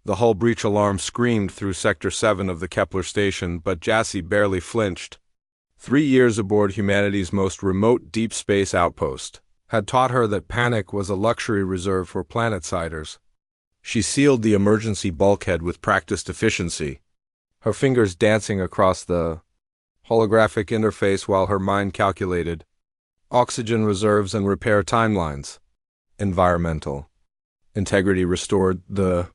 The hull breach alarm screamed through Sector 7 of the Kepler station, but Jassy barely flinched. 3 years aboard humanity's most remote deep space outpost had taught her that panic was a luxury reserved for planet-siders. She sealed the emergency bulkhead with practiced efficiency, her fingers dancing across the holographic interface while her mind calculated oxygen reserves and repair timelines. Environmental integrity restored, the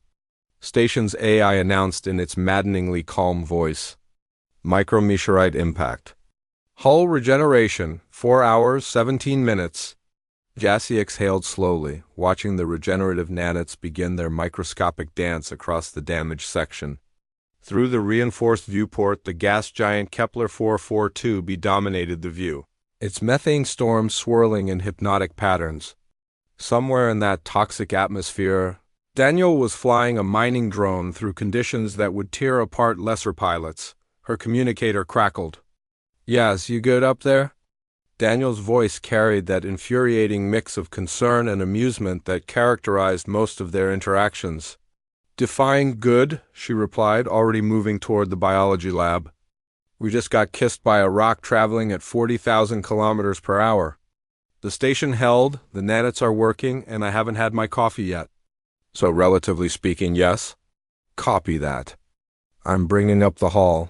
station's AI announced in its maddeningly calm voice. Micrometeorite impact. Hull regeneration, 4 hours, 17 minutes. Jassy exhaled slowly, watching the regenerative nanites begin their microscopic dance across the damaged section. Through the reinforced viewport, the gas giant Kepler 442b dominated the view, its methane storm swirling in hypnotic patterns. Somewhere in that toxic atmosphere, Daniel was flying a mining drone through conditions that would tear apart lesser pilots. Her communicator crackled. "Yes, you good up there?" Daniel's voice carried that infuriating mix of concern and amusement that characterized most of their interactions. "Defying good," she replied, already moving toward the biology lab. "We just got kissed by a rock traveling at 40,000 kilometers per hour. The station held, the nanites are working, and I haven't had my coffee yet." "So relatively speaking, yes." "Copy that. I'm bringing up the hull.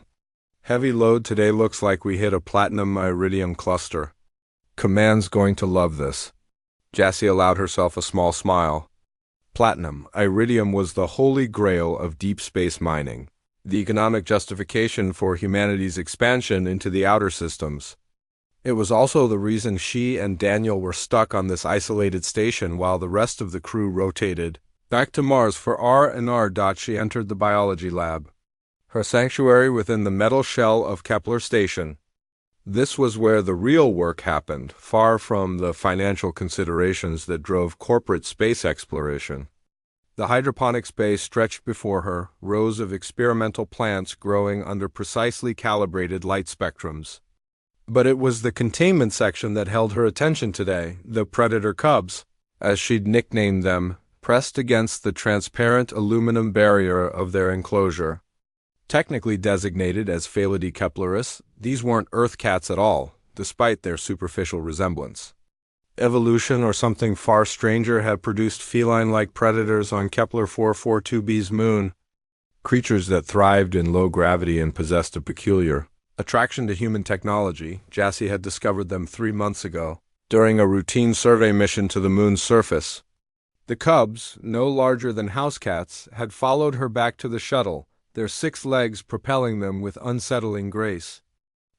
Heavy load today, looks like we hit a platinum iridium cluster. Command's going to love this." Jassy allowed herself a small smile. Platinum, iridium was the holy grail of deep space mining, the economic justification for humanity's expansion into the outer systems. It was also the reason she and Daniel were stuck on this isolated station while the rest of the crew rotated back to Mars for R&R. She entered the biology lab, her sanctuary within the metal shell of Kepler Station. This was where the real work happened, far from the financial considerations that drove corporate space exploration. The hydroponic space stretched before her, rows of experimental plants growing under precisely calibrated light spectrums. But it was the containment section that held her attention today, the predator cubs, as she'd nicknamed them, pressed against the transparent aluminum barrier of their enclosure. Technically designated as Phallidae Kepleris, these weren't Earth cats at all, despite their superficial resemblance. Evolution or something far stranger had produced feline-like predators on Kepler 442b's moon, creatures that thrived in low gravity and possessed a peculiar attraction to human technology. Jassy had discovered them 3 months ago, during a routine survey mission to the moon's surface. The cubs, no larger than house cats, had followed her back to the shuttle, their 6 legs propelling them with unsettling grace.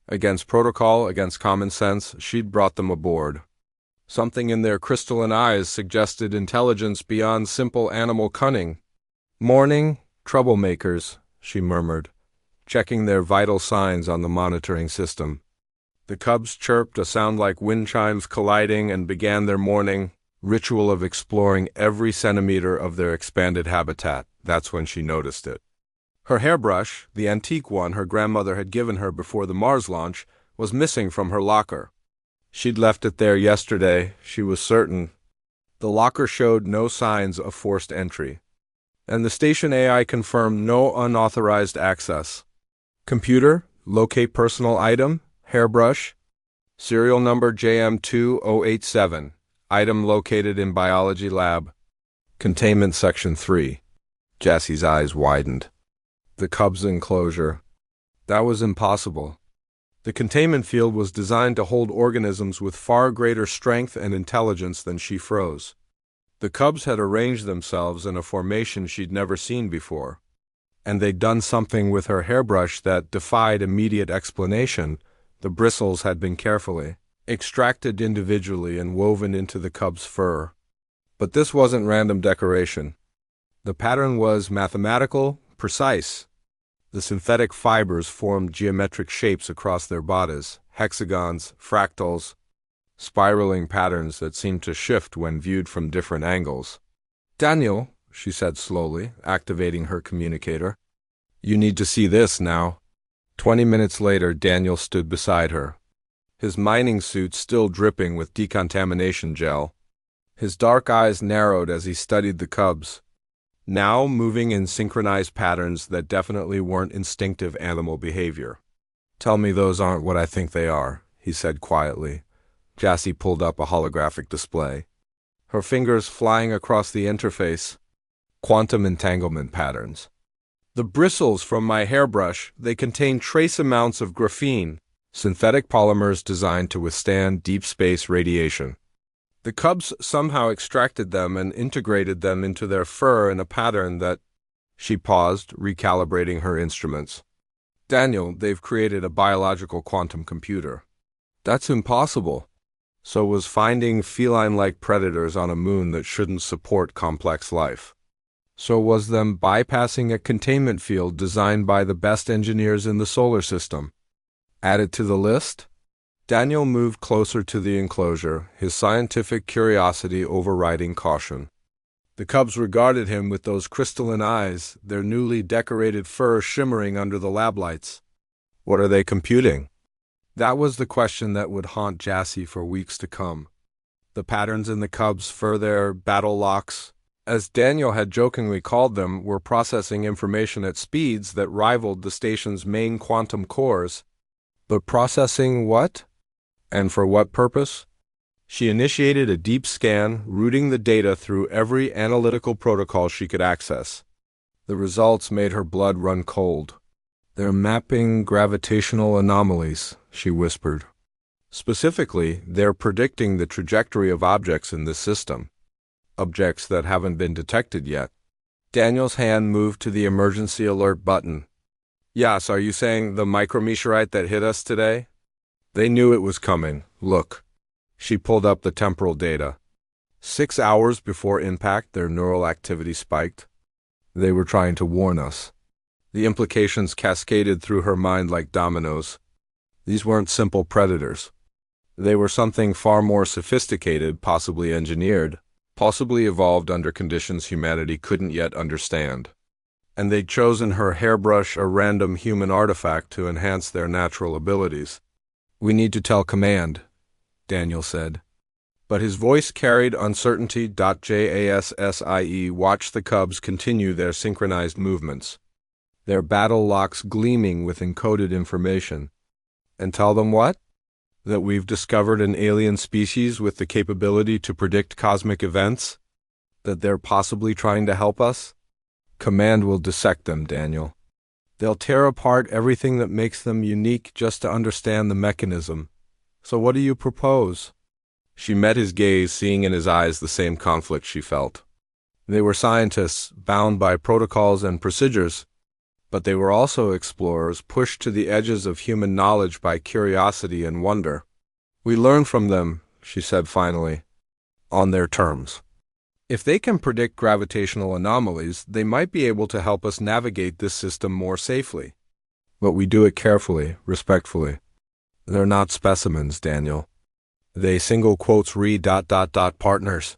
Against protocol, against common sense, she'd brought them aboard. Something in their crystalline eyes suggested intelligence beyond simple animal cunning. "Morning, troublemakers," she murmured, checking their vital signs on the monitoring system. The cubs chirped, a sound like wind chimes colliding, and began their morning ritual of exploring every centimeter of their expanded habitat. That's when she noticed it. Her hairbrush, the antique one her grandmother had given her before the Mars launch, was missing from her locker. She'd left it there yesterday, she was certain. The locker showed no signs of forced entry, and the station AI confirmed no unauthorized access. "Computer, locate personal item, hairbrush, serial number JM2087, item located in biology lab, containment section 3. Jassy's eyes widened. The cub's enclosure. That was impossible. The containment field was designed to hold organisms with far greater strength and intelligence than she froze. The cubs had arranged themselves in a formation she'd never seen before, and they'd done something with her hairbrush that defied immediate explanation. The bristles had been carefully extracted individually and woven into the cub's fur. But this wasn't random decoration. The pattern was mathematical, precise. The synthetic fibers formed geometric shapes across their bodies, hexagons, fractals, spiraling patterns that seemed to shift when viewed from different angles. "Daniel," she said slowly, activating her communicator, "you need to see this now." 20 minutes later, Daniel stood beside her, his mining suit still dripping with decontamination gel. His dark eyes narrowed as he studied the cubs. now moving in synchronized patterns that definitely weren't instinctive animal behavior. "Tell me those aren't what I think they are," he said quietly. Jassy pulled up a holographic display, her fingers flying across the interface. "Quantum entanglement patterns. The bristles from my hairbrush, they contain trace amounts of graphene, synthetic polymers designed to withstand deep space radiation. The cubs somehow extracted them and integrated them into their fur in a pattern that—" She paused, recalibrating her instruments. "Daniel, they've created a biological quantum computer." "That's impossible." "So was finding feline-like predators on a moon that shouldn't support complex life. So was them bypassing a containment field designed by the best engineers in the solar system. Add it to the list?" Daniel moved closer to the enclosure, his scientific curiosity overriding caution. The cubs regarded him with those crystalline eyes, their newly decorated fur shimmering under the lab lights. "What are they computing?" That was the question that would haunt Jassy for weeks to come. The patterns in the cubs' fur, their battle locks, as Daniel had jokingly called them, were processing information at speeds that rivaled the station's main quantum cores. But processing what? And for what purpose? She initiated a deep scan, routing the data through every analytical protocol she could access. The results made her blood run cold. "They're mapping gravitational anomalies," she whispered. "Specifically, they're predicting the trajectory of objects in this system. Objects that haven't been detected yet." Daniel's hand moved to the emergency alert button. "Yes, are you saying the micrometeorite that hit us today? They knew it was coming. Look." She pulled up the temporal data. 6 hours before impact, their neural activity spiked. They were trying to warn us. The implications cascaded through her mind like dominoes. These weren't simple predators. They were something far more sophisticated, possibly engineered, possibly evolved under conditions humanity couldn't yet understand. And they'd chosen her hairbrush, a random human artifact, to enhance their natural abilities. "We need to tell command," Daniel said. But his voice carried uncertainty. Jassie watched the cubs continue their synchronized movements, their battle locks gleaming with encoded information. "And tell them what?" "That we've discovered an alien species with the capability to predict cosmic events? That they're possibly trying to help us? Command will dissect them, Daniel. They'll tear apart everything that makes them unique just to understand the mechanism. So what do you propose?" She met his gaze, seeing in his eyes the same conflict she felt. They were scientists, bound by protocols and procedures, but they were also explorers, pushed to the edges of human knowledge by curiosity and wonder. "We learn from them," she said finally, "on their terms. If they can predict gravitational anomalies, they might be able to help us navigate this system more safely. But we do it carefully, respectfully. They're not specimens, Daniel. They partners."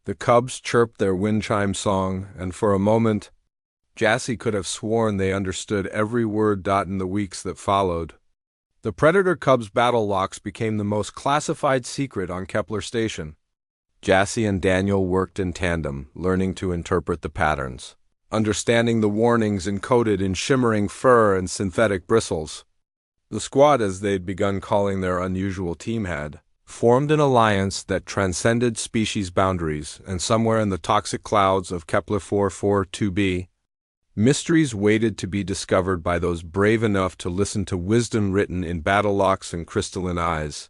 The cubs chirped their wind chime song, and for a moment, Jassy could have sworn they understood every word. In the weeks that followed, the Predator-Cubs battle locks became the most classified secret on Kepler Station. Jassy and Daniel worked in tandem, learning to interpret the patterns, understanding the warnings encoded in shimmering fur and synthetic bristles. The squad, as they'd begun calling their unusual team, had formed an alliance that transcended species boundaries, and somewhere in the toxic clouds of Kepler 442b, mysteries waited to be discovered by those brave enough to listen to wisdom written in battle locks and crystalline eyes.